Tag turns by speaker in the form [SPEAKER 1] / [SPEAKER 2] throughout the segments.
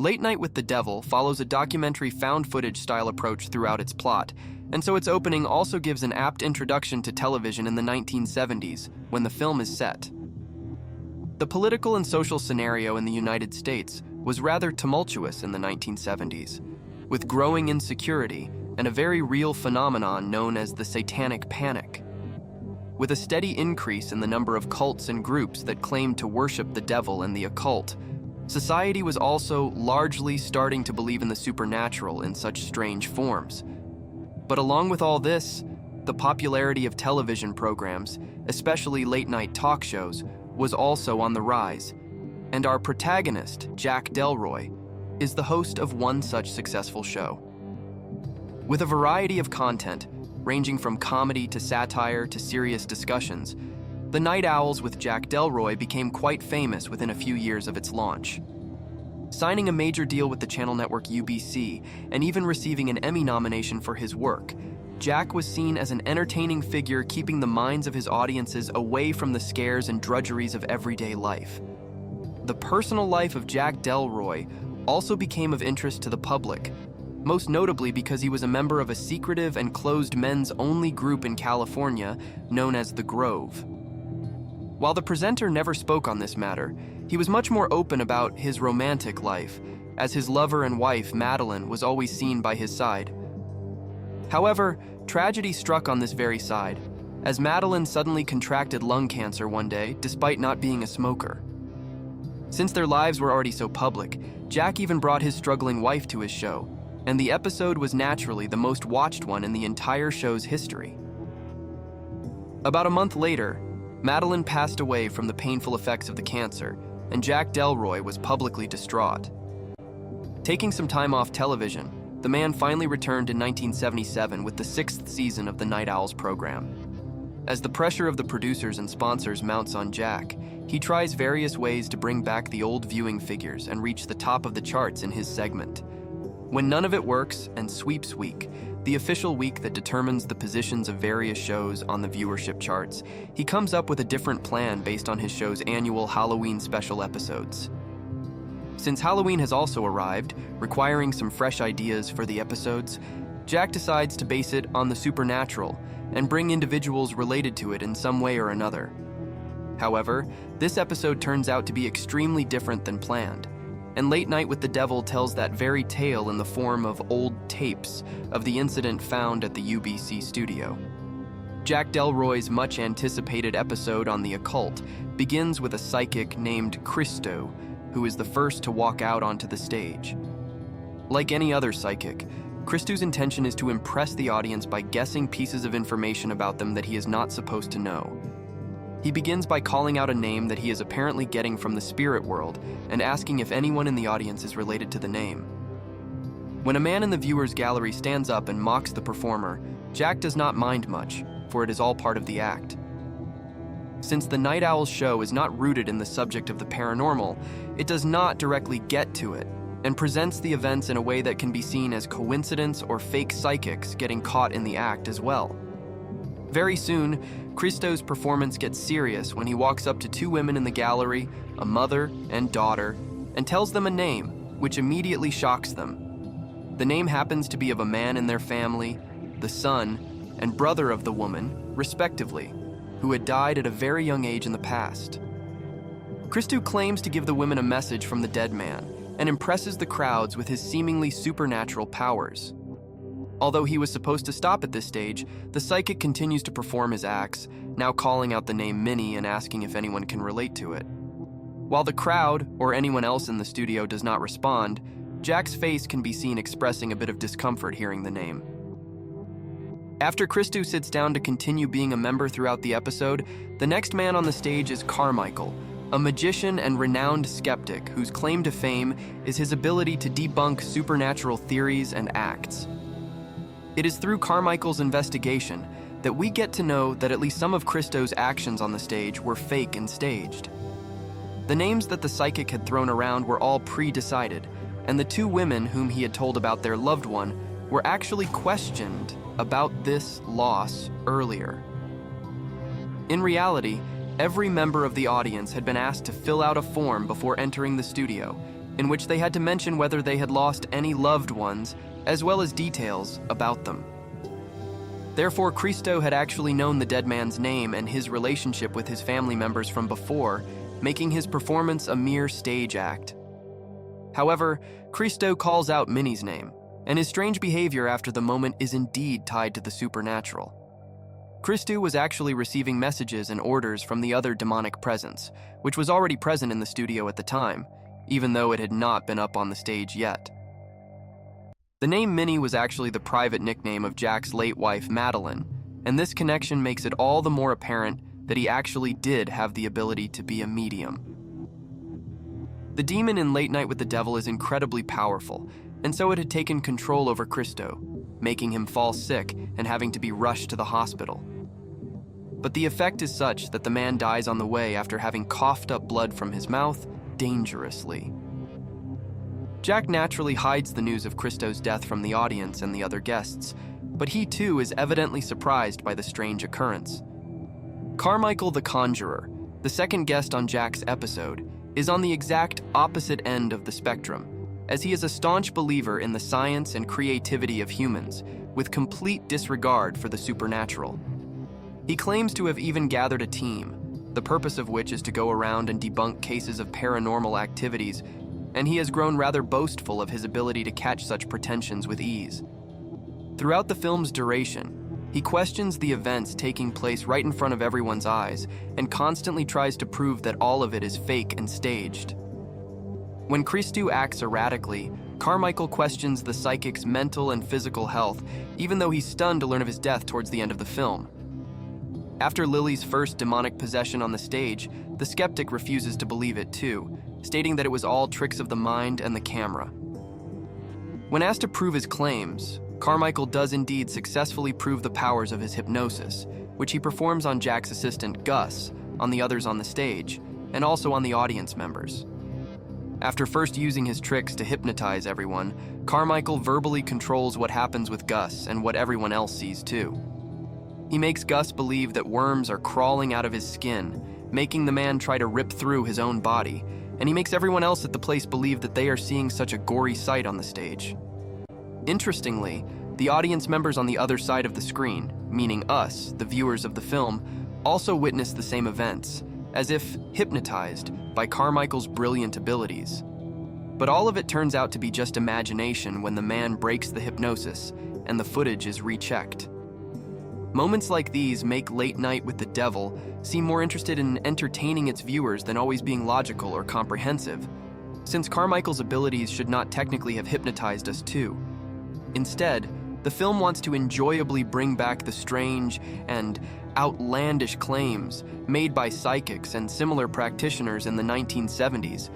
[SPEAKER 1] Late Night with the Devil follows a documentary found footage style approach throughout its plot, and so its opening also gives an apt introduction to television in the 1970s, when the film is set. The political and social scenario in the United States was rather tumultuous in the 1970s, with growing insecurity and a very real phenomenon known as the Satanic Panic. With a steady increase in the number of cults and groups that claimed to worship the devil and the occult, society was also largely starting to believe in the supernatural in such strange forms. But along with all this, the popularity of television programs, especially late-night talk shows, was also on the rise, and our protagonist, Jack Delroy, is the host of one such successful show. With a variety of content, ranging from comedy to satire to serious discussions, The Night Owls with Jack Delroy became quite famous within a few years of its launch. Signing a major deal with the channel network UBC and even receiving an Emmy nomination for his work, Jack was seen as an entertaining figure keeping the minds of his audiences away from the scares and drudgeries of everyday life. The personal life of Jack Delroy also became of interest to the public, most notably because he was a member of a secretive and closed men's-only group in California known as The Grove. While the presenter never spoke on this matter, he was much more open about his romantic life, as his lover and wife, Madeline, was always seen by his side. However, tragedy struck on this very side, as Madeline suddenly contracted lung cancer one day despite not being a smoker. Since their lives were already so public, Jack even brought his struggling wife to his show, and the episode was naturally the most watched one in the entire show's history. About a month later, Madeline passed away from the painful effects of the cancer, and Jack Delroy was publicly distraught. Taking some time off television, the man finally returned in 1977 with the 6th season of the Night Owls program. As the pressure of the producers and sponsors mounts on Jack, he tries various ways to bring back the old viewing figures and reach the top of the charts in his segment. When none of it works, and Sweeps Week, the official week that determines the positions of various shows on the viewership charts, he comes up with a different plan based on his show's annual Halloween special episodes. Since Halloween has also arrived, requiring some fresh ideas for the episodes, Jack decides to base it on the supernatural and bring individuals related to it in some way or another. However, this episode turns out to be extremely different than planned, and Late Night with the Devil tells that very tale in the form of old tapes of the incident found at the UBC studio. Jack Delroy's much-anticipated episode on the occult begins with a psychic named Christo, who is the first to walk out onto the stage. Like any other psychic, Christo's intention is to impress the audience by guessing pieces of information about them that he is not supposed to know. He begins by calling out a name that he is apparently getting from the spirit world and asking if anyone in the audience is related to the name. When a man in the viewer's gallery stands up and mocks the performer, Jack does not mind much, for it is all part of the act. Since the Night Owls show is not rooted in the subject of the paranormal, it does not directly get to it, and presents the events in a way that can be seen as coincidence or fake psychics getting caught in the act as well. Very soon, Christo's performance gets serious when he walks up to two women in the gallery, a mother and daughter, and tells them a name, which immediately shocks them. The name happens to be of a man in their family, the son, and brother of the woman, respectively, who had died at a very young age in the past. Christo claims to give the women a message from the dead man and impresses the crowds with his seemingly supernatural powers. Although he was supposed to stop at this stage, the psychic continues to perform his acts, now calling out the name Minnie and asking if anyone can relate to it. While the crowd, or anyone else in the studio, does not respond, Jack's face can be seen expressing a bit of discomfort hearing the name. After Christo sits down to continue being a member throughout the episode, the next man on the stage is Carmichael, a magician and renowned skeptic whose claim to fame is his ability to debunk supernatural theories and acts. It is through Carmichael's investigation that we get to know that at least some of Christo's actions on the stage were fake and staged. The names that the psychic had thrown around were all pre-decided, and the two women whom he had told about their loved one were actually questioned about this loss earlier. In reality, every member of the audience had been asked to fill out a form before entering the studio, in which they had to mention whether they had lost any loved ones, as well as details about them. Therefore, Christo had actually known the dead man's name and his relationship with his family members from before, making his performance a mere stage act. However, Christo calls out Minnie's name, and his strange behavior after the moment is indeed tied to the supernatural. Christo was actually receiving messages and orders from the other demonic presence, which was already present in the studio at the time, even though it had not been up on the stage yet. The name Minnie was actually the private nickname of Jack's late wife, Madeline, and this connection makes it all the more apparent that he actually did have the ability to be a medium. The demon in Late Night with the Devil is incredibly powerful, and so it had taken control over Christo, making him fall sick and having to be rushed to the hospital. But the effect is such that the man dies on the way after having coughed up blood from his mouth dangerously. Jack naturally hides the news of Christo's death from the audience and the other guests, but he too is evidently surprised by the strange occurrence. Carmichael the Conjurer, the second guest on Jack's episode, is on the exact opposite end of the spectrum, as he is a staunch believer in the science and creativity of humans, with complete disregard for the supernatural. He claims to have even gathered a team, the purpose of which is to go around and debunk cases of paranormal activities, and he has grown rather boastful of his ability to catch such pretensions with ease. Throughout the film's duration, he questions the events taking place right in front of everyone's eyes and constantly tries to prove that all of it is fake and staged. When Christo acts erratically, Carmichael questions the psychic's mental and physical health, even though he's stunned to learn of his death towards the end of the film. After Lily's first demonic possession on the stage, the skeptic refuses to believe it too, stating that it was all tricks of the mind and the camera. When asked to prove his claims, Carmichael does indeed successfully prove the powers of his hypnosis, which he performs on Jack's assistant, Gus, on the others on the stage, and also on the audience members. After first using his tricks to hypnotize everyone, Carmichael verbally controls what happens with Gus and what everyone else sees too. He makes Gus believe that worms are crawling out of his skin, making the man try to rip through his own body, and he makes everyone else at the place believe that they are seeing such a gory sight on the stage. Interestingly, the audience members on the other side of the screen, meaning us, the viewers of the film, also witness the same events, as if hypnotized by Carmichael's brilliant abilities. But all of it turns out to be just imagination when the man breaks the hypnosis and the footage is rechecked. Moments like these make Late Night with the Devil seem more interested in entertaining its viewers than always being logical or comprehensive, since Carmichael's abilities should not technically have hypnotized us too. Instead, the film wants to enjoyably bring back the strange and outlandish claims made by psychics and similar practitioners in the 1970s,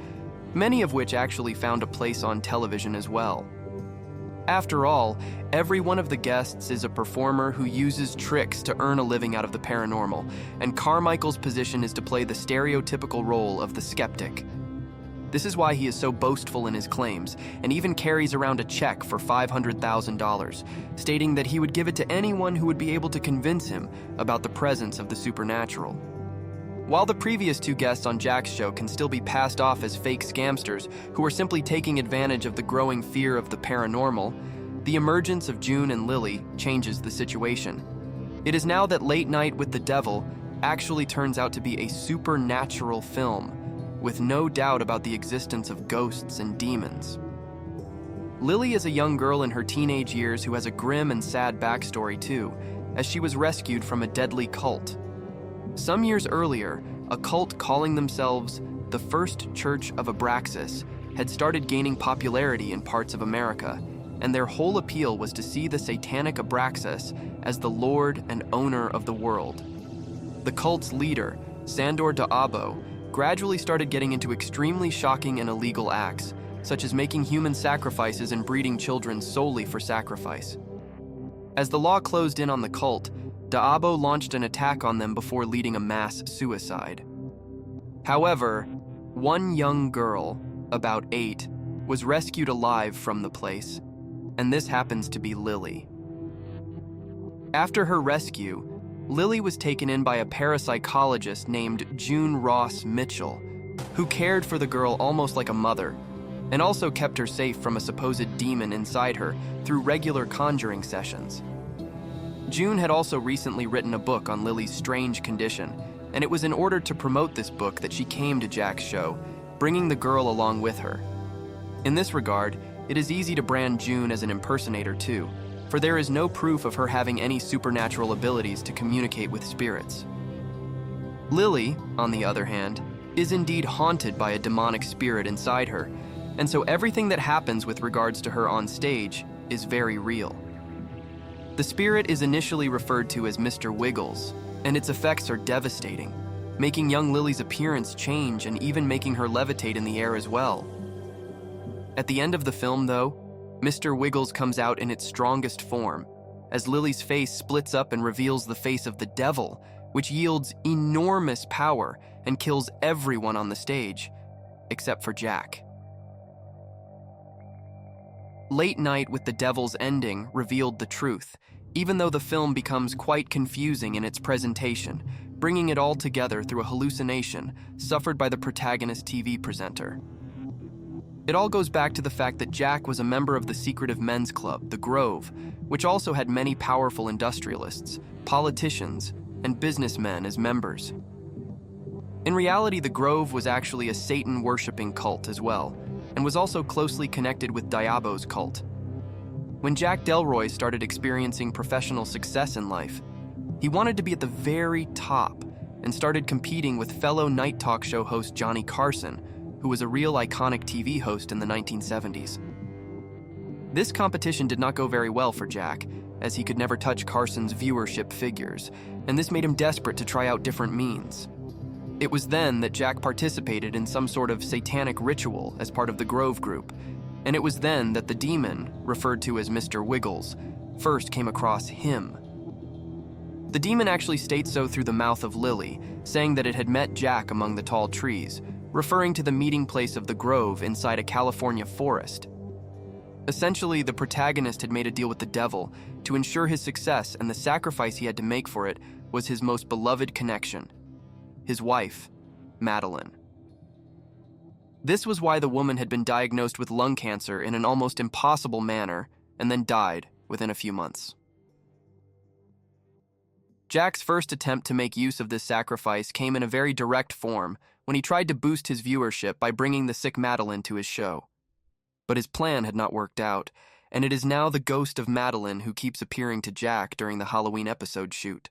[SPEAKER 1] many of which actually found a place on television as well. After all, every one of the guests is a performer who uses tricks to earn a living out of the paranormal, and Carmichael's position is to play the stereotypical role of the skeptic. This is why he is so boastful in his claims, and even carries around a check for $500,000, stating that he would give it to anyone who would be able to convince him about the presence of the supernatural. While the previous two guests on Jack's show can still be passed off as fake scamsters who are simply taking advantage of the growing fear of the paranormal, the emergence of June and Lily changes the situation. It is now that Late Night with the Devil actually turns out to be a supernatural film, with no doubt about the existence of ghosts and demons. Lily is a young girl in her teenage years who has a grim and sad backstory too, as she was rescued from a deadly cult. Some years earlier, a cult calling themselves the First Church of Abraxas had started gaining popularity in parts of America, and their whole appeal was to see the satanic Abraxas as the lord and owner of the world. The cult's leader, Sandor Daabo, gradually started getting into extremely shocking and illegal acts, such as making human sacrifices and breeding children solely for sacrifice. As the law closed in on the cult, Daabo launched an attack on them before leading a mass suicide. However, one young girl, about 8, was rescued alive from the place, and this happens to be Lily. After her rescue, Lily was taken in by a parapsychologist named June Ross Mitchell, who cared for the girl almost like a mother, and also kept her safe from a supposed demon inside her through regular conjuring sessions. June had also recently written a book on Lily's strange condition, and it was in order to promote this book that she came to Jack's show, bringing the girl along with her. In this regard, it is easy to brand June as an impersonator too, for there is no proof of her having any supernatural abilities to communicate with spirits. Lily, on the other hand, is indeed haunted by a demonic spirit inside her, and so everything that happens with regards to her on stage is very real. The spirit is initially referred to as Mr. Wiggles, and its effects are devastating, making young Lily's appearance change and even making her levitate in the air as well. At the end of the film, though, Mr. Wiggles comes out in its strongest form, as Lily's face splits up and reveals the face of the devil, which yields enormous power and kills everyone on the stage, except for Jack. Late Night with the Devil's ending revealed the truth, even though the film becomes quite confusing in its presentation, bringing it all together through a hallucination suffered by the protagonist TV presenter. It all goes back to the fact that Jack was a member of the secretive men's club, the Grove, which also had many powerful industrialists, politicians, and businessmen as members. In reality, the Grove was actually a Satan-worshipping cult as well, and was also closely connected with Diabo's cult. When Jack Delroy started experiencing professional success in life, he wanted to be at the very top and started competing with fellow night talk show host Johnny Carson, who was a real iconic TV host in the 1970s. This competition did not go very well for Jack, as he could never touch Carson's viewership figures, and this made him desperate to try out different means. It was then that Jack participated in some sort of satanic ritual as part of the Grove group, and it was then that the demon, referred to as Mr. Wiggles, first came across him. The demon actually states so through the mouth of Lily, saying that it had met Jack among the tall trees, referring to the meeting place of the Grove inside a California forest. Essentially, the protagonist had made a deal with the devil to ensure his success, and the sacrifice he had to make for it was his most beloved connection, his wife, Madeline. This was why the woman had been diagnosed with lung cancer in an almost impossible manner and then died within a few months. Jack's first attempt to make use of this sacrifice came in a very direct form when he tried to boost his viewership by bringing the sick Madeline to his show. But his plan had not worked out, and it is now the ghost of Madeline who keeps appearing to Jack during the Halloween episode shoot.